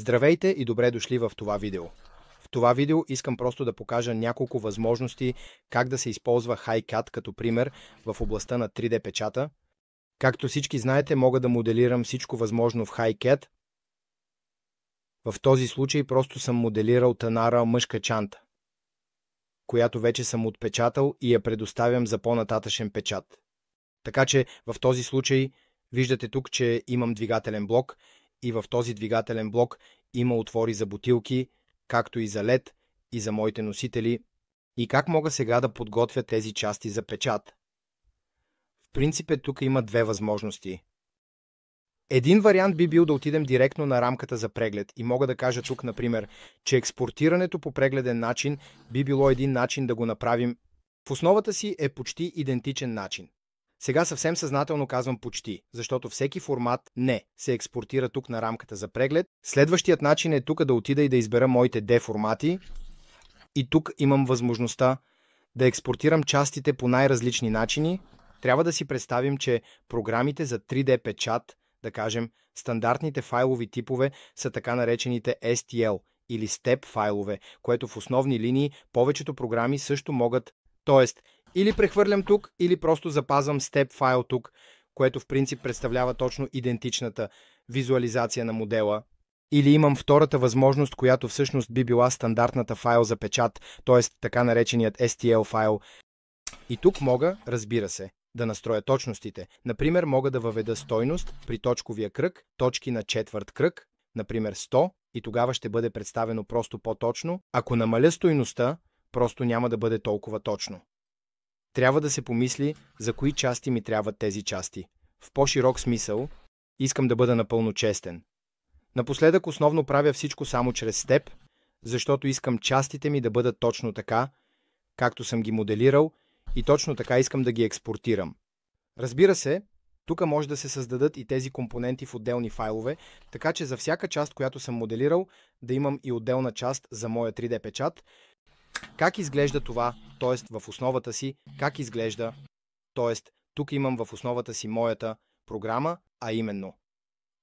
Здравейте и добре дошли в това видео. В това видео искам просто да покажа няколко възможности как да се използва HiCAD като пример в областта на 3D печата. Както всички знаете, мога да моделирам всичко възможно в HiCAD. В този случай просто съм моделирал Танара мъжка чанта, която вече съм отпечатал и я предоставям за по-нататъшен печат. Така че в този случай виждате тук, че имам двигателен блок и в този двигателен блок има отвори за бутилки, както и за LED и за моите носители. И как мога сега да подготвя тези части за печат? В принцип тук има две възможности. Един вариант би бил да отидем директно на рамката за преглед и мога да кажа тук, например, че експортирането по прегледен начин би било един начин да го направим. В основата си е почти идентичен начин. Сега съвсем съзнателно казвам почти, защото всеки формат не се експортира тук на рамката за преглед. Следващият начин е тук да отида и да избера моите D формати. И тук имам възможността да експортирам частите по най-различни начини. Трябва да си представим, че програмите за 3D печат, да кажем, стандартните файлови типове са така наречените STL или STEP файлове, което в основни линии повечето програми също могат. Тоест, или прехвърлям тук, или просто запазвам STEP файл тук, което в принцип представлява точно идентичната визуализация на модела. Или имам втората възможност, която всъщност би била стандартната файл за печат, т.е. така нареченият STL файл. И тук мога, разбира се, да настроя точностите. Например, мога да въведа стойност при точковия кръг, точки на четвърт кръг, например 100, и тогава ще бъде представено просто по-точно. Ако намаля стойността, просто няма да бъде толкова точно. Трябва да се помисли за кои части ми трябват тези части. В по-широк смисъл искам да бъда напълно честен. Напоследък основно правя всичко само чрез степ, защото искам частите ми да бъдат точно така, както съм ги моделирал, и точно така искам да ги експортирам. Разбира се, тук може да се създадат и тези компоненти в отделни файлове, така че за всяка част, която съм моделирал, да имам и отделна част за моя 3D печат. Как изглежда това, т.е. в основата си, как изглежда, т.е. тук имам в основата си моята програма, а именно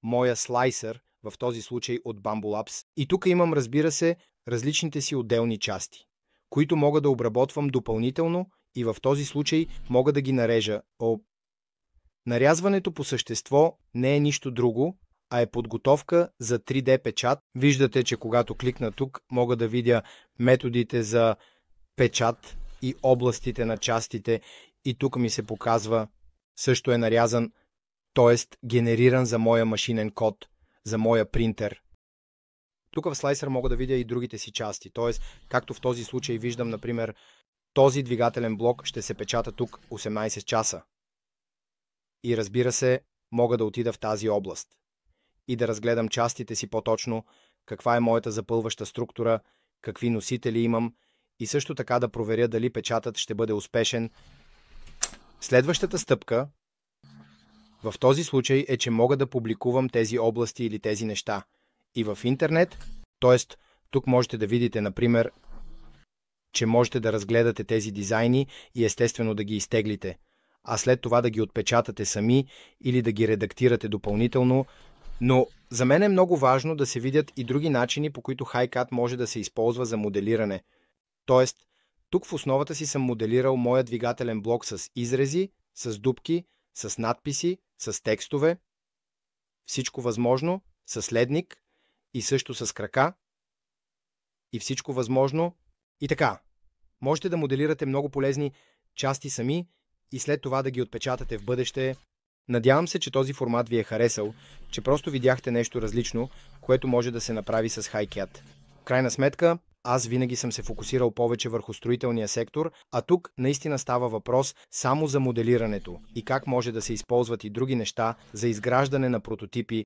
моя слайсър, в този случай от Bambu Labs. И тук имам, разбира се, различните си отделни части, които мога да обработвам допълнително и в този случай мога да ги нарежа. Нарязването по същество не е нищо друго, а е подготовка за 3D печат. Виждате, че когато кликна тук, мога да видя методите за печат и областите на частите и тук ми се показва, също е нарязан, т.е. генериран за моя машинен код, за моя принтер. Тук в слайсър мога да видя и другите си части, т.е. както в този случай виждам, например, този двигателен блок ще се печата тук 18 часа. И разбира се, мога да отида в тази област и да разгледам частите си по-точно, каква е моята запълваща структура, какви носители имам и също така да проверя дали печатът ще бъде успешен. Следващата стъпка в този случай е, че мога да публикувам тези области или тези неща и в интернет, т.е. тук можете да видите, например, че можете да разгледате тези дизайни и естествено да ги изтеглите, а след това да ги отпечатате сами или да ги редактирате допълнително. Но за мен е много важно да се видят и други начини, по които HiCAD може да се използва за моделиране. Тоест, тук в основата си съм моделирал моя двигателен блок с изрези, с дупки, с надписи, с текстове, всичко възможно, с ледник и също с крака и всичко възможно. И така, можете да моделирате много полезни части сами и след това да ги отпечатате в бъдеще. Надявам се, че този формат ви е харесал, че просто видяхте нещо различно, което може да се направи с HiCAD. В крайна сметка, аз винаги съм се фокусирал повече върху строителния сектор, а тук наистина става въпрос само за моделирането и как може да се използват и други неща за изграждане на прототипи.